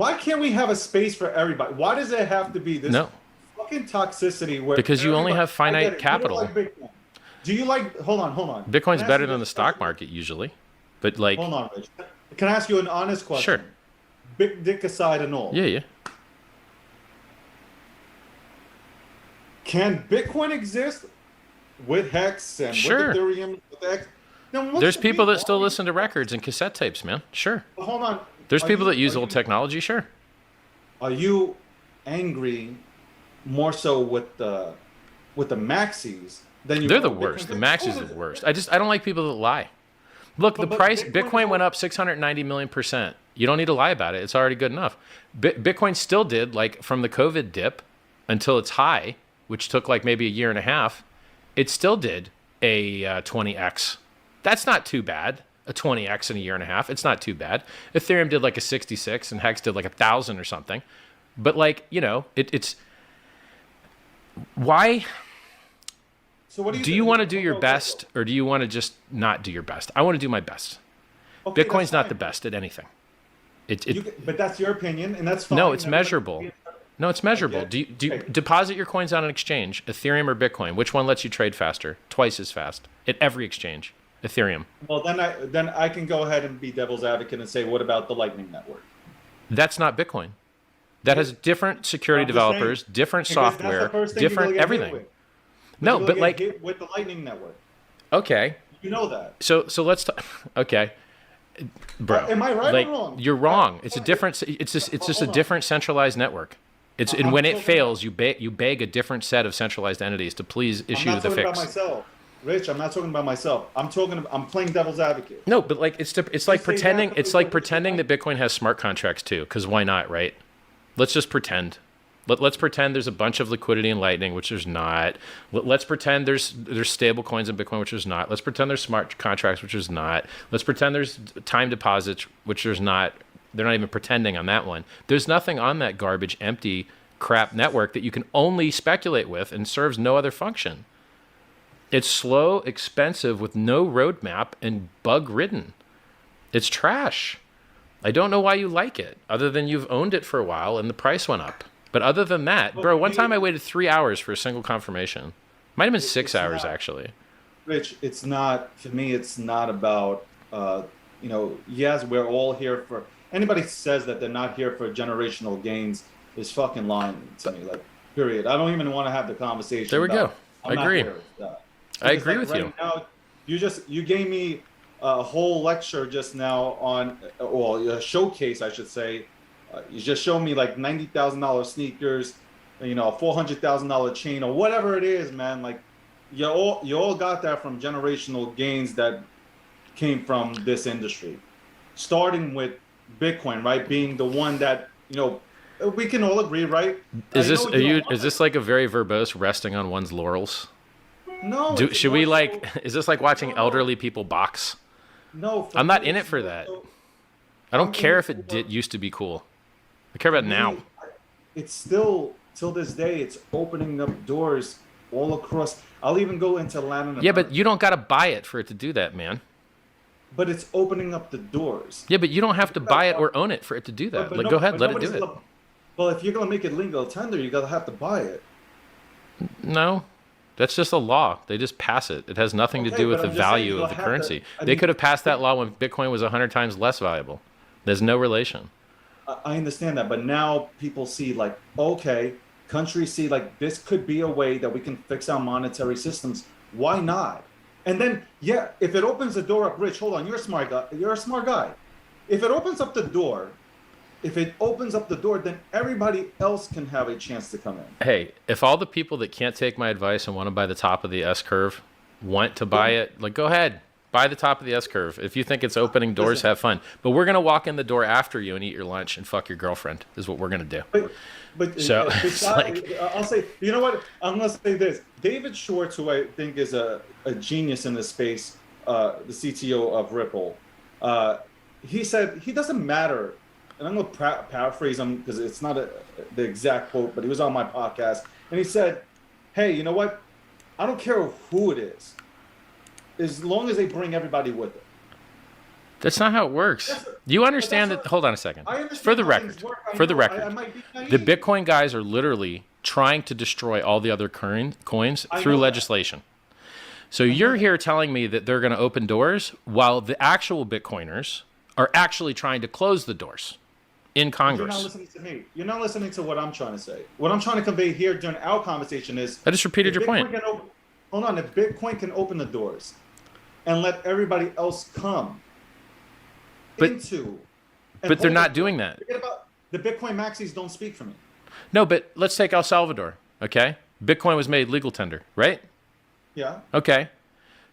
Why can't we have a space for everybody? Why does it have to be this No, fucking toxicity where because you only everybody? have I get finite it. You don't like capital. Bitcoin. Do you like? Hold on, hold on. Can Bitcoin's I ask better you than this the stock question? market usually, but like, Hold on, Rich. Can I ask you an honest sure, question? Big dick aside and all, yeah, yeah, can Bitcoin exist with Hex and with sure. Ethereum with X? Then what's There's the people beef? that Why still are we listen to records and cassette tapes, man. Sure. hold on. There's Are people that you use are old you technology. Sure. are you angry more so with the maxis than you They're are the with Bitcoin? worst. The 'Cause maxis are the worst. I don't like people that lie. Look, the but price Bitcoin is Bitcoin went all up 690 million%. You don't need to lie about it. It's already good enough. Bitcoin still did like from the COVID dip until its high, which took like maybe a year and a half. It still did a 20x. That's not too bad. A 20x in a year and a half. It's not too bad. Ethereum did like a 66 and Hex did like 1,000 or something. But like, it's why so what do you do you want to do your okay, best or do you want to just not do your best? I want to do my best. okay, that's Bitcoin's not the fine. best at anything. You but that's your opinion and that's No, fine. it's Everybody measurable. No, it's I measurable. get Do you okay. deposit your coins on an exchange, Ethereum or Bitcoin? Which one lets you trade faster? Twice as fast at every exchange. Ethereum. Well, then I can go ahead and be devil's advocate and say, what about the Lightning Network? That's not Bitcoin. That has different security I'm just saying developers, different because that's the software, first thing you're gonna different get hit everything. with. But No, you're gonna but get like, hit with the Lightning Network. okay, You know that. so let's talk. Okay, bro, Am I right or like wrong? you're wrong. It's a different. It's just a Hold on. different centralized network. It's and I'm when it talking about. fails, you beg a different set of centralized entities to please I'm issue not the talking about fix. myself, Rich. I'm not talking about myself. I'm playing devil's advocate. No, but like it's like Just say that pretending for it's for like this for pretending that Bitcoin has smart contracts too, because why not, right? Let's just pretend. Let's pretend there's a bunch of liquidity in Lightning, which there's not. Let's pretend there's stable coins in Bitcoin, which there's not. Let's pretend there's smart contracts, which there's not. Let's pretend there's time deposits, which there's not. They're not even pretending on that one. There's nothing on that garbage, empty crap network that you can only speculate with and serves no other function. It's slow, expensive, with no roadmap, and bug-ridden. It's trash. I don't know why you like it, other than you've owned it for a while and the price went up. But other than that, But bro, for one time me, I waited 3 hours for a single confirmation. Might have been six it's hours not. actually. Rich, it's not for me. It's not about Yes, we're all here for. Anybody says that they're not here for generational gains is fucking lying to me. Like, period. I don't even want to have the There conversation we go. about. I I'm not agree. here for that I because agree like with you. right now, you gave me a whole lecture just now on, well, a showcase, I should say. You just showed me like $90,000 sneakers, a $400,000 chain or whatever it is, man. Like you all got that from generational gains that came from this industry, starting with Bitcoin, right? Being the one that we can all agree, right? Is I this know are you don't you want is it. this like a very verbose resting on one's laurels? No, Do it's should more we like so. is this like watching No, no, elderly people box? no. For I'm me, not in it it's for more that. so. I don't I'm in care it if it for did used to be cool. I care for about now. me. It's still till this day. It's opening up doors all across. I'll even go into Latin Yeah, but you America, don't got to buy it for it to do that, man. but it's opening up the doors. Yeah, but you don't have If to you're gonna buy it talk, or own it for it to do but that. but Like, go no, ahead, but let it do nobody's it. gonna. Well, if you're gonna make it legal tender, you gotta have to buy it. No, that's just a law. They just pass it. It has nothing to Okay, do with but the I'm just saying value you'll of the have to. currency. I They mean, could have passed that law when Bitcoin was 100 times less valuable. There's no relation. I understand that, but now people see like, okay, countries see like this could be a way that we can fix our monetary systems. Why not? And then, yeah, if it opens the door up, Rich, hold on, you're a smart guy. You're a smart guy. If it opens up the door, if it opens up the door, then everybody else can have a chance to come in. Hey, if all the people that can't take my advice and want to buy the top of the S curve want to buy Yeah, it, like go ahead, buy the top of the S curve. If you think it's opening doors, listen, have fun. But we're gonna walk in the door after you and eat your lunch and fuck your girlfriend. Is what we're gonna do. but So it's beside, like, I'll say, you know what? I'm gonna say this. David Schwartz, who I think is a genius in this space, the CTO of Ripple, uh, he said he doesn't matter, and I'm gonna paraphrase him because it's not the exact quote, but he was on my podcast, and he said, "Hey, you know what? I don't care who it is, as long as they bring everybody with it." That's not how it works. You understand that? Hold on a second. I understand For the how things record, work. I for the know. I record, might be the naive. Bitcoin guys are literally trying to destroy all the other coins I through know that. legislation. So you're here telling me that they're going to open doors while the actual Bitcoiners are actually trying to close the doors in You're not Congress. listening to me. You're not listening to what I'm trying to say. What I'm trying to convey here during our conversation is I just repeated your point. Hold on, if Bitcoin can open the doors and let everybody else come But- into, But they're not doing that. Forget about the Bitcoin maxis. Don't speak for me. No, but let's take El Salvador, okay? Bitcoin was made legal tender, right? Yeah. Okay.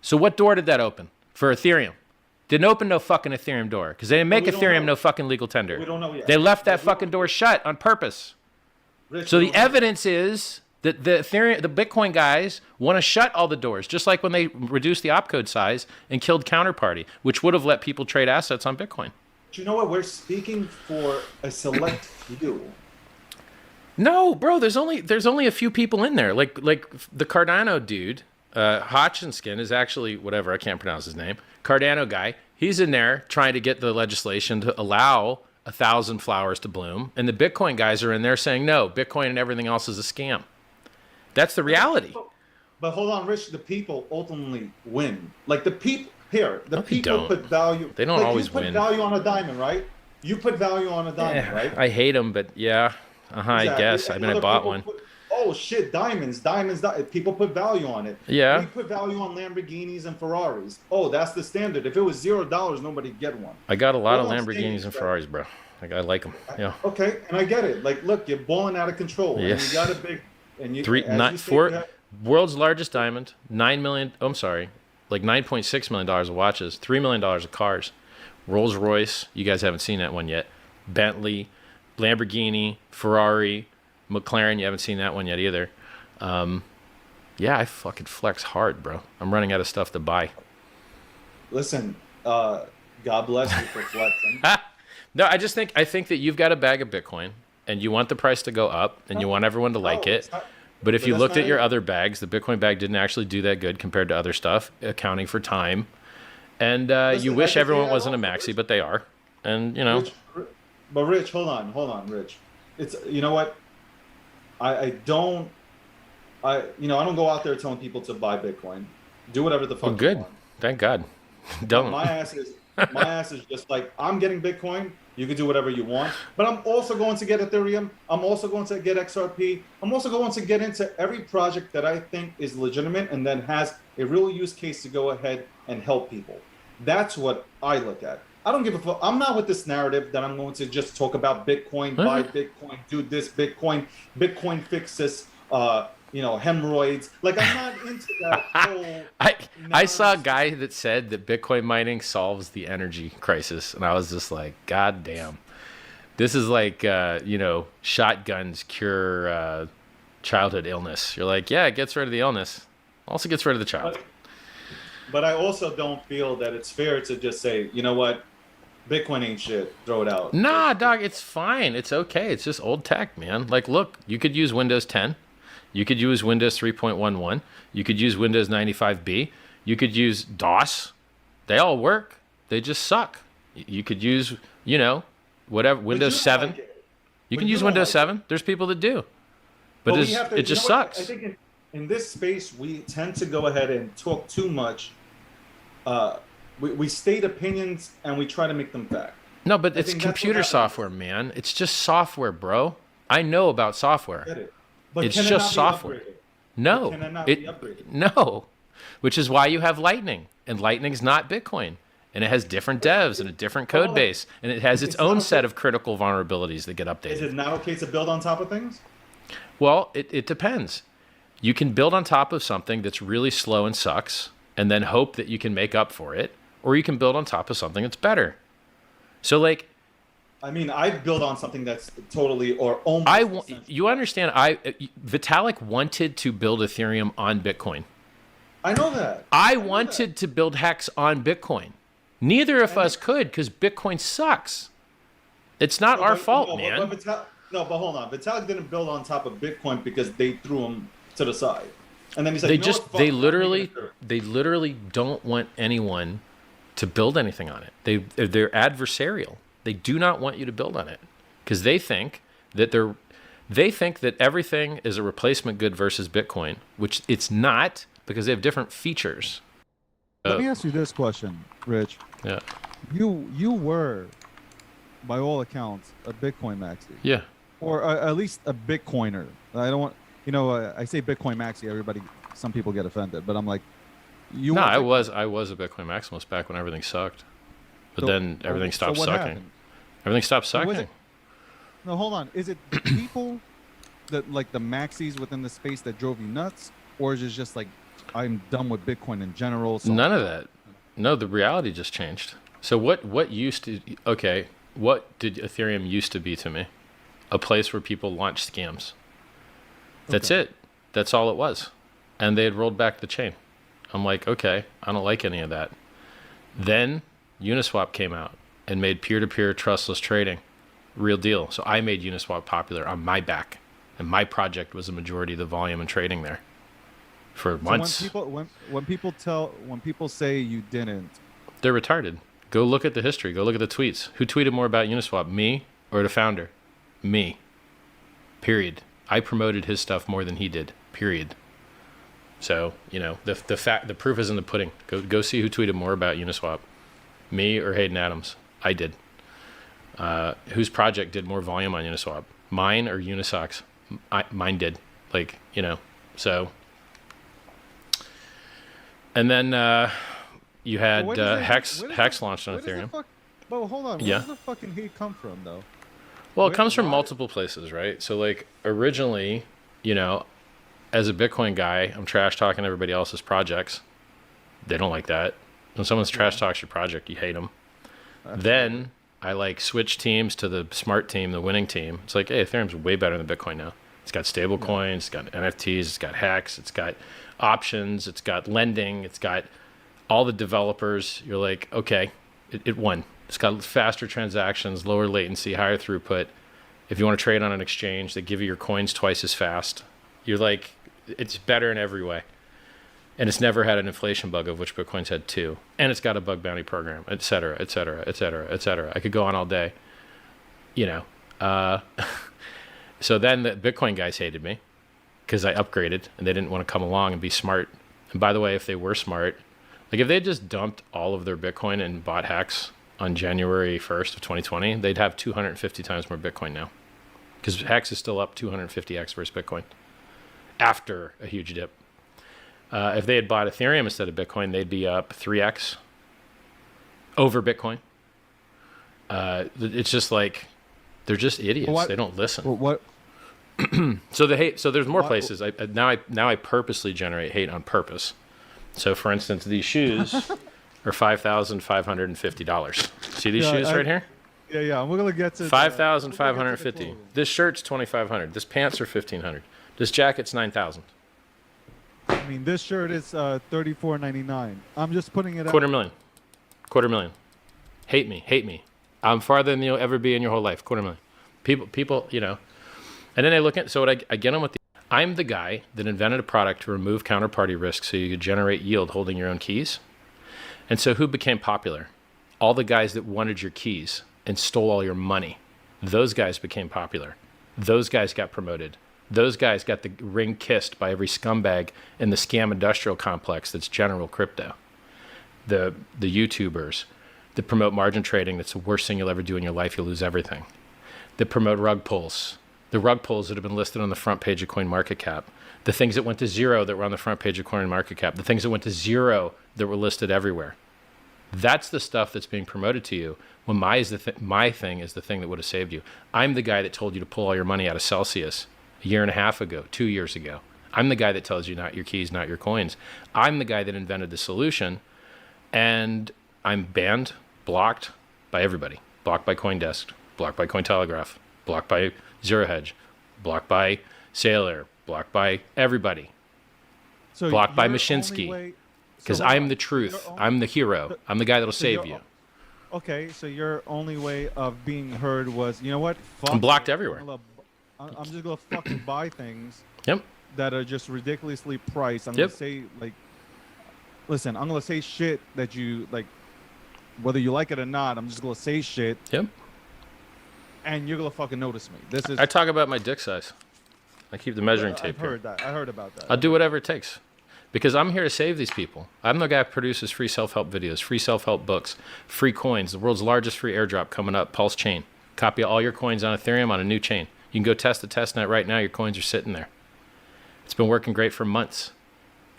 So what door did that open for Ethereum? Didn't open no fucking Ethereum door because they didn't make we don't Ethereum know. no fucking legal tender. We don't know yet. They left that But we fucking don't- door shut on purpose. Rich, So we the don't know. evidence is that the Bitcoin guys want to shut all the doors, just like when they reduced the opcode size and killed Counterparty, which would have let people trade assets on Bitcoin. Do you know what? We're speaking for a select few. No, bro. There's only a few people in there. Like the Cardano dude, Hotchinskin is actually whatever, I can't pronounce his name. Cardano guy. He's in there trying to get the legislation to allow 1,000 flowers to bloom, and the Bitcoin guys are in there saying no, Bitcoin and everything else is a scam. That's the reality. But hold on, Rich. The people ultimately win. Like the people here, the No, they people don't. put value. They don't like always you put win. value on a diamond, right? You put value on a diamond, right? I hate them, but yeah, I Exactly. guess. I And mean, I other bought people one. Oh shit, diamonds. People put value on it. Yeah. We put value on Lamborghinis and Ferraris. Oh, that's the standard. If it was $0, nobody'd get one. I got a lot of All I'm saying Lamborghinis is and that- Ferraris, bro. Like, I like them. Yeah. Okay, and I get it. Like, look, you're balling out of control. Yes. And you got a big, and you Three, as not you say, four. you have- World's largest diamond, 9 million. Oh, I'm sorry, like $9.6 million of watches, $3 million of cars, Rolls Royce. You guys haven't seen that one yet. Bentley, Lamborghini, Ferrari, McLaren. You haven't seen that one yet either. Yeah, I fucking flex hard, bro. I'm running out of stuff to buy. Listen, God bless you for flexing. No, I think that you've got a bag of Bitcoin and you want the price to go up and you want everyone to like No, it. it's not- But if but you that's looked not at your it. other bags, the Bitcoin bag didn't actually do that good compared to other stuff, accounting for time. And you Listen, wish I can everyone say that wasn't a also, maxi, Rich. but they are. And, you know, But Rich, hold on, Rich. It's you know what? I don't I don't go out there telling people to buy Bitcoin. Do whatever the fuck well, you good. want. Thank God. Don't. My ass is just like I'm getting Bitcoin. You can do whatever you want, but I'm also going to get Ethereum. I'm also going to get XRP. I'm also going to get into every project that I think is legitimate and then has a real use case to go ahead and help people. That's what I look at. I don't give a fuck. I'm not with this narrative that I'm going to just talk about Bitcoin, buy Bitcoin, do this Bitcoin fixes, hemorrhoids. Like I'm not into that whole. I saw a nonsense. guy that said that Bitcoin mining solves the energy crisis, and I was just like, God damn. This is like, shotguns cure childhood illness. You're like, yeah, it gets rid of the illness. Also gets rid of the child. But I also don't feel that it's fair to just say, you know what, Bitcoin ain't shit. Throw it out. Nah, dog, it's fine. It's okay. It's just old tech, man. Like, look, you could use Windows 10. You could use Windows 3.11. You could use Windows 95B. You could use DOS. They all work. They just suck. You could use, whatever, Windows you don't 7. like it. You But can you use don't Windows like 7. There's people that do. But we it's, have to- it you just know what? sucks. I think in this space, we tend to go ahead and talk too much. We state opinions and we try to make them fact. No, but I it's think that's what computer happens. software, man. It's just software, bro. I know about software. Get it? But It's can it just not be software. upgraded? No. Can it not be upgraded? No. Which is why you have Lightning. And Lightning's not Bitcoin. And it has different devs and a different code base. And it has its It's own not set of critical vulnerabilities that get Is updated. it not okay to build on top of things? Well, it depends. You can build on top of something that's really slow and sucks and then hope that you can make up for it. Or you can build on top of something that's better. So, like, I mean, I build on something that's totally or almost. you understand, Vitalik wanted to build Ethereum on Bitcoin. I know that. I know wanted to build Hex on Bitcoin. Neither of us could because Bitcoin sucks. It's not that. our But- fault, no, man. But hold on. Vitalik didn't build on top of Bitcoin because they threw him to the side, and then he's like, They you know just what? Fuck, they I'm literally making it through. they literally don't want anyone to build anything on it. They're adversarial. They do not want you to build on it because they think that everything is a replacement good versus Bitcoin, which it's not because they have different features. Let me ask you this question, Rich. Yeah. You were, by all accounts, a Bitcoin maxi. Yeah. Or at least a Bitcoiner. I don't want, I say Bitcoin maxi, some people get offended, but I'm like, I was a Bitcoin maximalist back when everything sucked. But then everything stopped sucking. Happened? Everything stopped sucking. No, hold on. Is it people that like the maxis within the space that drove you nuts? Or is it just like, I'm done with Bitcoin in general? So none of that. No, the reality just changed. So what did Ethereum used to be to me? A place where people launched scams. That's it. That's all it was. And they had rolled back the chain. I'm like, okay, I don't like any of that. Then Uniswap came out and made peer-to-peer trustless trading real deal. So I made Uniswap popular on my back. And my project was the majority of the volume and trading there for months. When people say you didn't, they're retarded. Go look at the history. Go look at the tweets. Who tweeted more about Uniswap, me or the founder? Me. Period. I promoted his stuff more than he did. Period. So, the proof is in the pudding. Go see who tweeted more about Uniswap. Me or Hayden Adams. I did. Whose project did more volume on Uniswap? Mine or Unisocks? Mine did. So. And then you had Hex launched on Ethereum. But hold on. Where does the fucking hate come from, though? Well, it comes from multiple places, right? So, originally, as a Bitcoin guy, I'm trash talking everybody else's projects. They don't like that. When someone's trash talks your project, you hate them. Absolutely. Then I switch teams to the smart team, the winning team. It's like, hey, Ethereum's way better than Bitcoin now. It's got stable coins, it's got NFTs, it's got Hex, it's got options, it's got lending, it's got all the developers. You're like, okay, it won. It's got faster transactions, lower latency, higher throughput. If you want to trade on an exchange, they give you your coins twice as fast. You're like, it's better in every way. And it's never had an inflation bug, of which Bitcoin's had 2. And it's got a bug bounty program, et cetera, et cetera, et cetera, et cetera. I could go on all day. So then the Bitcoin guys hated me because I upgraded and they didn't want to come along and be smart. And by the way, if they were smart, if they just dumped all of their Bitcoin and bought Hex on January 1st of 2020, they'd have 250 times more Bitcoin now. Because Hex is still up 250x versus Bitcoin after a huge dip. If they had bought Ethereum instead of Bitcoin, they'd be up 3x over Bitcoin. It's just like, they're just idiots. They don't listen. What? So the hate. So there's more places. Now I purposely generate hate on purpose. So for instance, these shoes are $5,550. See these shoes right here? Yeah. We're gonna get to $5,550. This shirt's $2,500. This pants are $1,500. This jacket's $9,000. I mean, this shirt is $34.99. I'm just putting it. $250,000. Hate me. I'm farther than you'll ever be in your whole life. $250,000. People. And then they look at. So what I get them with. I'm the guy that invented a product to remove counterparty risk so you could generate yield holding your own keys. And so who became popular? All the guys that wanted your keys and stole all your money. Those guys became popular. Those guys got promoted. Those guys got the ring kissed by every scumbag in the scam industrial complex that's general crypto. The YouTubers that promote margin trading, that's the worst thing you'll ever do in your life. You'll lose everything. That promote rug pulls. The rug pulls that have been listed on the front page of CoinMarketCap. The things that went to zero that were on the front page of CoinMarketCap. The things that went to zero that were listed everywhere. That's the stuff that's being promoted to you when my thing is the thing that would have saved you. I'm the guy that told you to pull all your money out of Celsius a year and a half ago, 2 years ago. I'm the guy that tells you not your keys, not your coins. I'm the guy that invented the solution, and I'm banned, blocked by everybody. Blocked by CoinDesk, blocked by Cointelegraph, blocked by Zero Hedge, blocked by Sailor, blocked by everybody. So blocked by Mashinsky. Because I'm the truth. I'm the hero. I'm the guy that'll save you. Okay, so your only way of being heard was, you know what? Fuck I'm blocked everywhere. I'm just going to fucking buy things Yep. that are just ridiculously priced. I'm going to say, listen, I'm going to say shit that you, whether you like it or not, I'm just gonna say shit, Yep. and you're gonna fucking notice me. This is. I talk about my dick size. I keep the measuring tape I've here. heard that. I heard about that. I'll do whatever it takes. Because I'm here to save these people. I'm the guy who produces free self-help videos, free self-help books, free coins, the world's largest free airdrop coming up, Pulsechain. Copy all your coins on Ethereum on a new chain. You can go test the testnet right now. Your coins are sitting there. It's been working great for months.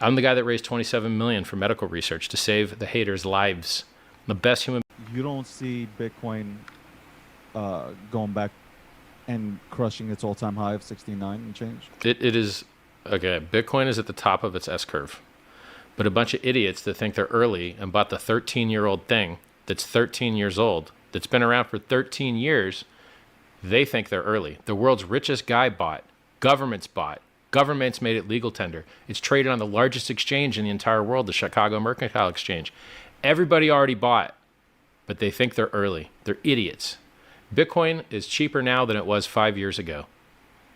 I'm the guy that raised $27 million for medical research to save the haters' lives. The best human. You don't see Bitcoin going back and crushing its all-time high of 69 and change? It is, okay, Bitcoin is at the top of its S-curve. But a bunch of idiots that think they're early and bought the 13-year-old thing that's 13 years old, that's been around for 13 years, they think they're early. The world's richest guy bought. Governments bought. Governments made it legal tender. It's traded on the largest exchange in the entire world, the Chicago Mercantile Exchange. Everybody already bought, but they think they're early. They're idiots. Bitcoin is cheaper now than it was 5 years ago.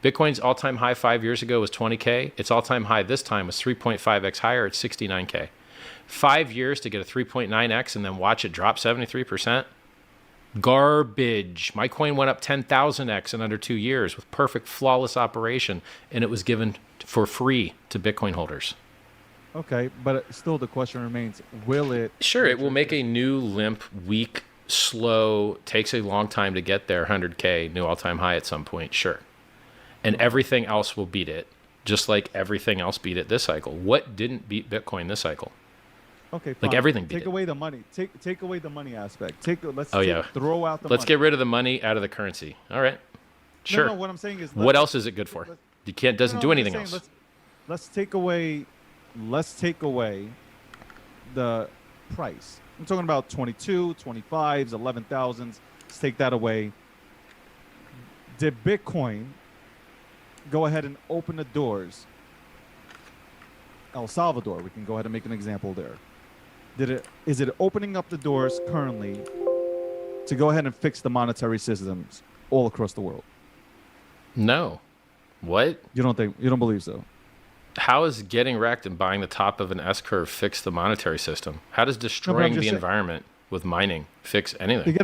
Bitcoin's all-time high 5 years ago was 20K. Its all-time high this time was 3.5x higher at 69K. 5 years to get a 3.9x and then watch it drop 73%? Garbage. My coin went up 10,000x in under 2 years with perfect, flawless operation, and it was given for free to Bitcoin holders. Okay, but still the question remains, will it... Sure, it will make a new limp, weak, slow, takes a long time to get there, 100K, new all-time high at some point, sure. And everything else will beat it, just like everything else beat it this cycle. What didn't beat Bitcoin this cycle? Okay, fine. Like everything beat Take it. away the money. Take away the money aspect. Let's throw out the Let's money. get rid of the money out of the currency. All right. Sure. No, what I'm saying is... What else is it good for? You can't, doesn't do I'm just anything saying, else. Let's take away the price. I'm talking about 22, 25s, 11,000s. Let's take that away. Did Bitcoin go ahead and open the doors? El Salvador, we can go ahead and make an example there. Is it opening up the doors currently to go ahead and fix the monetary systems all across the world? No. What? You don't believe so? How is getting wrecked and buying the top of an S-curve fix the monetary system? How does destroying the environment with mining fix anything?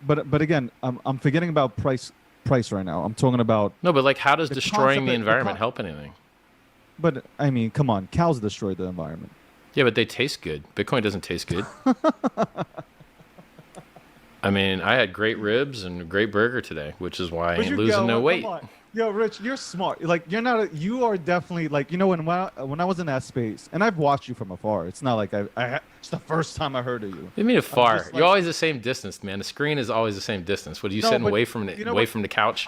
But again, I'm forgetting about price right now. I'm talking about... No, but like how does destroying the environment help anything? But I mean, come on, cows destroy the environment. Yeah, but they taste good. Bitcoin doesn't taste good. I mean, I had great ribs and a great burger today, which is why I ain't losing no weight. Yo, Rich, you're smart. Like you are definitely like, you know, when I was in that space, and I've watched you from afar. It's not like it's the first time I heard of you. What do you mean afar? You're always the same distance, man. The screen is always the same distance. What are you sitting away from the couch?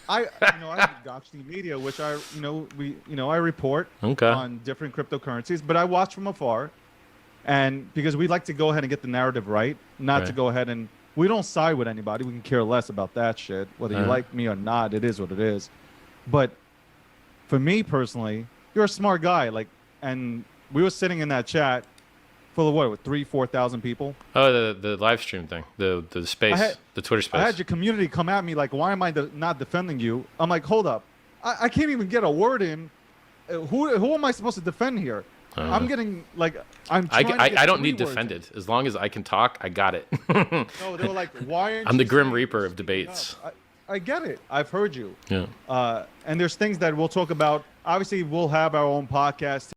I have Gotchi Media, which I report on different cryptocurrencies, but I watch from afar, and because we like to go ahead and get the narrative right, not to go ahead and we don't side with anybody. We can care less about that shit, whether you like me or not. It is what it is. But for me personally, you're a smart guy. Like, and we were sitting in that chat full of what, 3,000-4,000 people. Oh, the live stream thing, the space, the Twitter space. I had your community come at me like, why am I not defending you? I'm like, hold up, I can't even get a word in. Who am I supposed to defend here? I'm getting like I don't need defended. As long as I can talk, I got it. No, they were like, why aren't I'm you the Grim saying Reaper of debates. I get it. I've heard you. Yeah. And there's things that we'll talk about. Obviously, we'll have our own podcast.